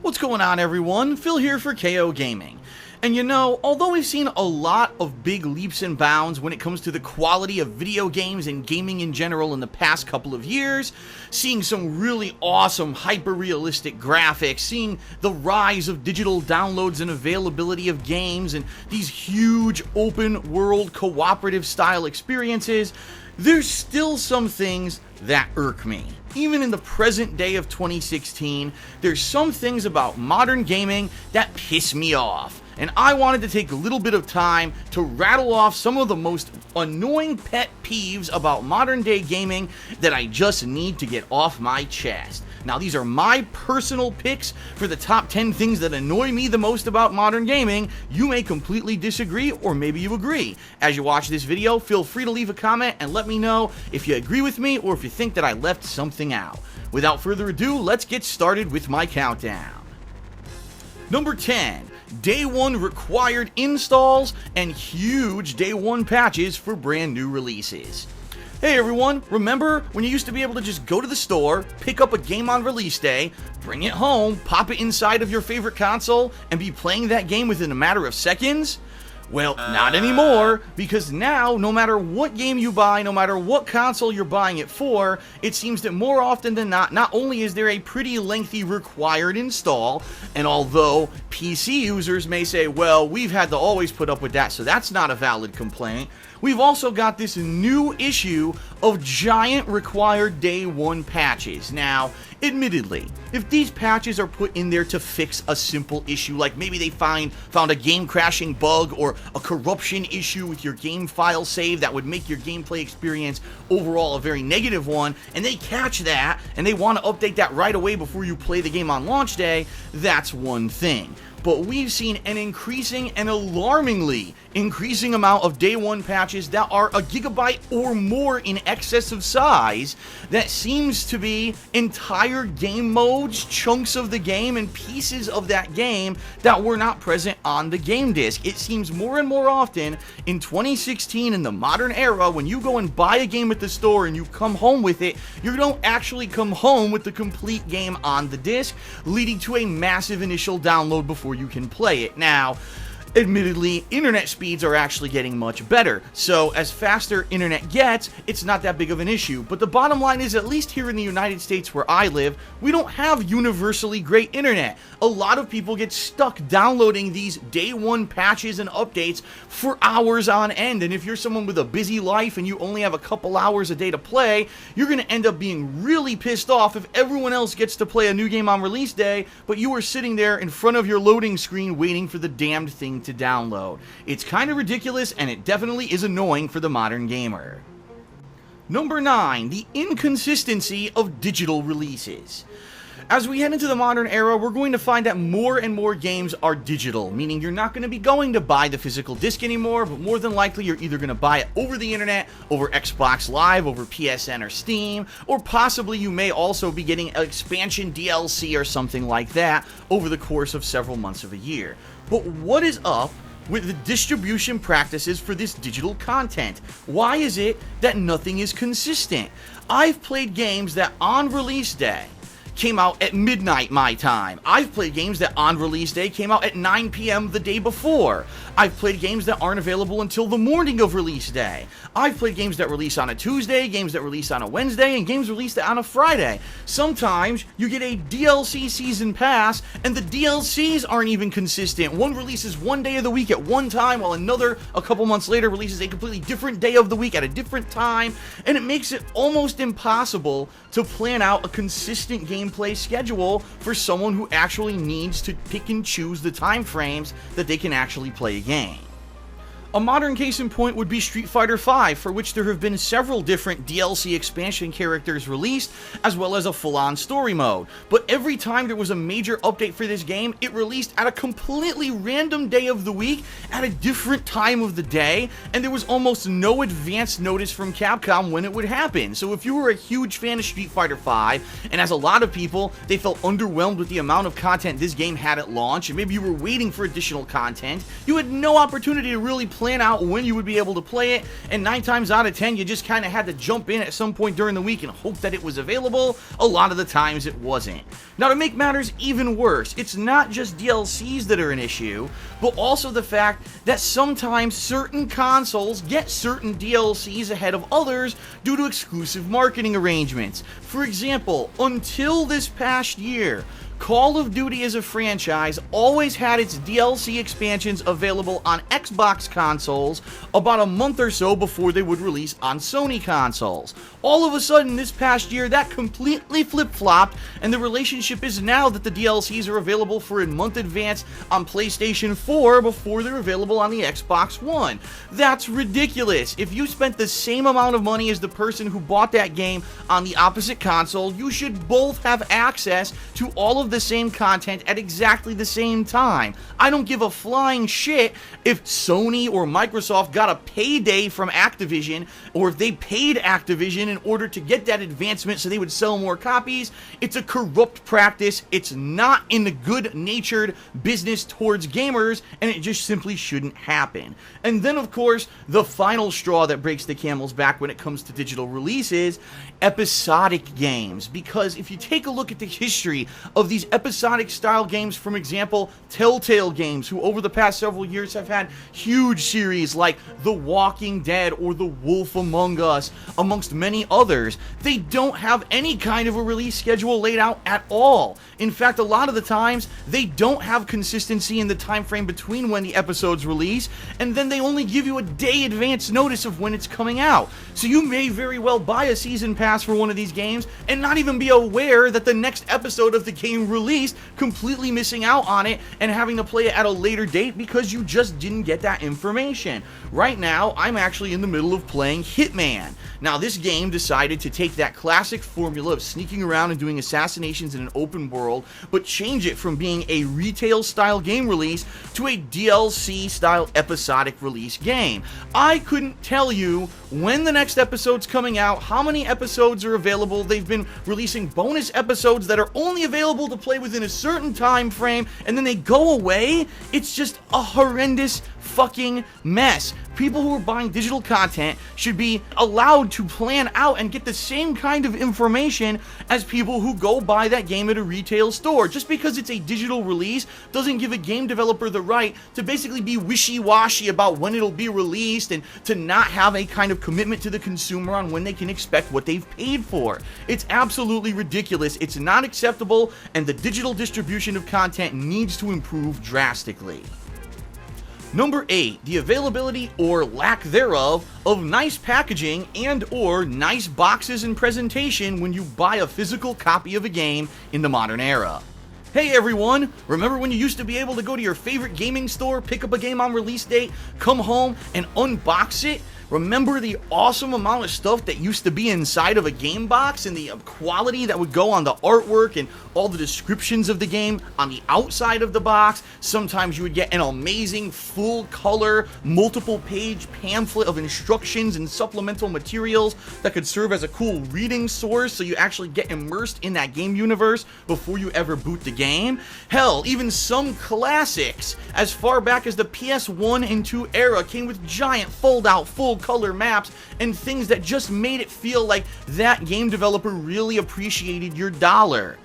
What's going on, everyone? Phil here for KO Gaming. And you know, although we've seen a lot of big leaps and bounds when it comes to the quality of video games and gaming in general in the past couple of years, seeing some really awesome hyper-realistic graphics, seeing the rise of digital downloads and availability of games, and these huge open-world cooperative style experiences, there's still some things that irk me. Even in the present day of 2016, there's some things about modern gaming that piss me off. And I wanted to take a little bit of time to rattle off some of the most annoying pet peeves about modern day gaming that I just need to get off my chest. Now, these are my personal picks for the top 10 things that annoy me the most about modern gaming. You may completely disagree, or maybe you agree. As you watch this video, feel free to leave a comment and let me know if you agree with me or if you think that I left something out. Without further ado, let's get started with my countdown. Number 10. Day 1 required installs and huge Day 1 patches for brand new releases. Hey everyone, remember when you used to be able to just go to the store, pick up a game on release day, bring it home, pop it inside of your favorite console, and be playing that game within a matter of seconds? Well, not anymore, because now, no matter what game you buy, no matter what console you're buying it for, it seems that more often than not only is there a pretty lengthy required install, and although PC users may say, well, we've had to always put up with that, so that's not a valid complaint, we've also got this new issue of giant required Day 1 patches. Now, admittedly, if these patches are put in there to fix a simple issue, like maybe they found a game crashing bug or a corruption issue with your game file save that would make your gameplay experience overall a very negative one, and they catch that and they want to update that right away before you play the game on launch day, that's one thing. But we've seen an increasing and alarmingly increasing amount of Day 1 patches that are a gigabyte or more in excess of size that seems to be entire game modes, chunks of the game, and pieces of that game that were not present on the game disc. It seems more and more often in 2016, in the modern era, when you go and buy a game at the store and you come home with it, you don't actually come home with the complete game on the disc, leading to a massive initial download before you can play it. Now, admittedly, internet speeds are actually getting much better, so as faster internet gets, it's not that big of an issue. But the bottom line is, at least here in the United States where I live, we don't have universally great internet. A lot of people get stuck downloading these Day 1 patches and updates for hours on end, and if you're someone with a busy life and you only have a couple hours a day to play, you're going to end up being really pissed off if everyone else gets to play a new game on release day, but you are sitting there in front of your loading screen waiting for the damned thing to download. It's kind of ridiculous, and it definitely is annoying for the modern gamer. Number 9. The inconsistency of digital releases. As we head into the modern era, we're going to find that more and more games are digital, meaning you're not going to be going to buy the physical disc anymore, but more than likely you're either going to buy it over the internet, over Xbox Live, over PSN or Steam, or possibly you may also be getting an expansion DLC or something like that over the course of several months of a year. But what is up with the distribution practices for this digital content? Why is it that nothing is consistent? I've played games that on release day came out at midnight my time. I've played games that on release day came out at 9 p.m. the day before. I've played games that aren't available until the morning of release day. I've played games that release on a Tuesday, games that release on a Wednesday, and games released on a Friday. Sometimes you get a DLC season pass, and the DLCs aren't even consistent. One releases one day of the week at one time, while another, a couple months later, releases a completely different day of the week at a different time, and it makes it almost impossible to plan out a consistent gameplay schedule for someone who actually needs to pick and choose the time frames that they can actually play a game. A modern case in point would be Street Fighter V, for which there have been several different DLC expansion characters released, as well as a full-on story mode. But every time there was a major update for this game, it released at a completely random day of the week, at a different time of the day, and there was almost no advance notice from Capcom when it would happen. So if you were a huge fan of Street Fighter V, and as a lot of people, they felt underwhelmed with the amount of content this game had at launch, and maybe you were waiting for additional content, you had no opportunity to really play plan out when you would be able to play it, and 9 times out of 10 you just kind of had to jump in at some point during the week and hope that it was available. A lot of the times it wasn't. Now, to make matters even worse, it's not just DLCs that are an issue, but also the fact that sometimes certain consoles get certain DLCs ahead of others due to exclusive marketing arrangements. For example, until this past year, Call of Duty as a franchise always had its DLC expansions available on Xbox consoles about a month or so before they would release on Sony consoles. All of a sudden this past year that completely flip-flopped, and the relationship is now that the DLCs are available for a month advance on PlayStation 4 before they're available on the Xbox One. That's ridiculous. If you spent the same amount of money as the person who bought that game on the opposite console, you should both have access to all of the same content at exactly the same time. I don't give a flying shit if Sony or Microsoft got a payday from Activision, or if they paid Activision in order to get that advancement so they would sell more copies. It's a corrupt practice. It's not in the good-natured business towards gamers, and it just simply shouldn't happen. And then, of course, the final straw that breaks the camel's back when it comes to digital releases: episodic games. Because if you take a look at the history of these episodic style games, from example, Telltale Games, who over the past several years have had huge series like The Walking Dead or The Wolf Among Us, amongst many others, they don't have any kind of a release schedule laid out at all. In fact, a lot of the times, they don't have consistency in the time frame between when the episodes release, and then they only give you a day advance notice of when it's coming out. So you may very well buy a season pass for one of these games and not even be aware that the next episode of the game released, completely missing out on it and having to play it at a later date because you just didn't get that information. Right now, I'm actually in the middle of playing Hitman. Now, this game decided to take that classic formula of sneaking around and doing assassinations in an open world, but change it from being a retail-style game release to a DLC-style episodic release game. I couldn't tell you when the next episode's coming out, how many episodes are available. They've been releasing bonus episodes that are only available to play within a certain time frame, and then they go away. It's just a horrendous fucking mess. People who are buying digital content should be allowed to plan out and get the same kind of information as people who go buy that game at a retail store. Just because it's a digital release doesn't give a game developer the right to basically be wishy-washy about when it'll be released and to not have a kind of commitment to the consumer on when they can expect what they've paid for. It's absolutely ridiculous. It's not acceptable, and the digital distribution of content needs to improve drastically. Number 8, the availability or lack thereof of nice packaging and or nice boxes and presentation when you buy a physical copy of a game in the modern era. Hey everyone, remember when you used to be able to go to your favorite gaming store, pick up a game on release date, come home and unbox it? Remember the awesome amount of stuff that used to be inside of a game box and the quality that would go on the artwork and all the descriptions of the game on the outside of the box? Sometimes you would get an amazing full color, multiple page pamphlet of instructions and supplemental materials that could serve as a cool reading source so you actually get immersed in that game universe before you ever boot the game. Hell, even some classics as far back as the PS1 and 2 era came with giant fold-out full color maps and things that just made it feel like that game developer really appreciated your dollar.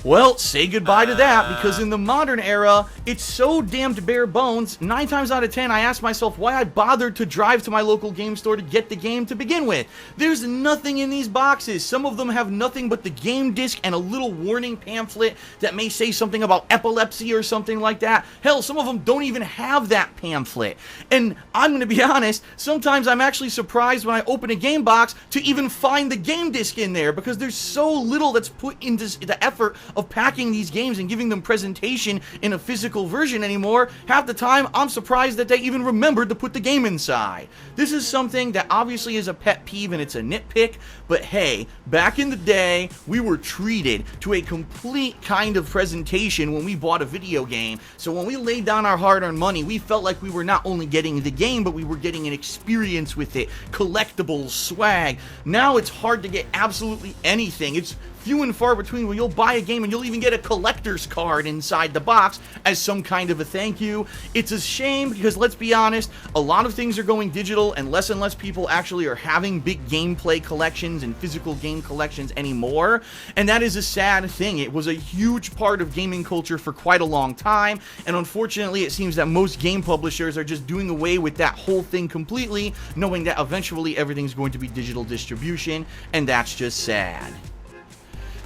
Well, say goodbye to that, because in the modern era, it's so damned bare bones. 9 times out of 10, I ask myself why I bothered to drive to my local game store to get the game to begin with. There's nothing in these boxes. Some of them have nothing but the game disc and a little warning pamphlet that may say something about epilepsy or something like that. Hell, some of them don't even have that pamphlet. And I'm going to be honest, sometimes I'm actually surprised when I open a game box to even find the game disc in there, because there's so little that's put into the effort of packing these games and giving them presentation in a physical version anymore. Half the time, I'm surprised that they even remembered to put the game inside. This is something that obviously is a pet peeve and it's a nitpick, but hey, back in the day, we were treated to a complete kind of presentation when we bought a video game. So when we laid down our hard-earned money, we felt like we were not only getting the game, but we were getting an experience with it, collectibles, swag. Now it's hard to get absolutely anything. It's few and far between where you'll buy a game and you'll even get a collector's card inside the box as some kind of a thank you. It's a shame because, let's be honest, a lot of things are going digital and less people actually are having big gameplay collections and physical game collections anymore, and that is a sad thing. It was a huge part of gaming culture for quite a long time, and unfortunately it seems that most game publishers are just doing away with that whole thing completely, knowing that eventually everything's going to be digital distribution, and that's just sad.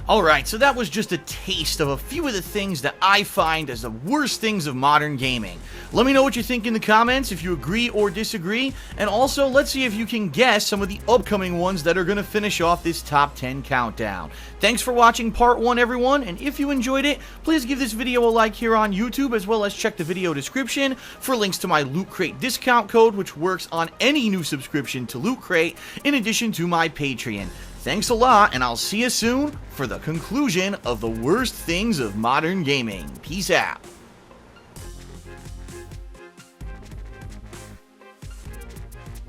Alright, so that was just a taste of a few of the things that I find as the worst things of modern gaming. Let me know what you think in the comments, if you agree or disagree, and also let's see if you can guess some of the upcoming ones that are going to finish off this top 10 countdown. Thanks for watching part 1, everyone, and if you enjoyed it, please give this video a like here on YouTube, as well as check the video description for links to my Loot Crate discount code, which works on any new subscription to Loot Crate, in addition to my Patreon. Thanks a lot, and I'll see you soon for the conclusion of the worst things of modern gaming. Peace out.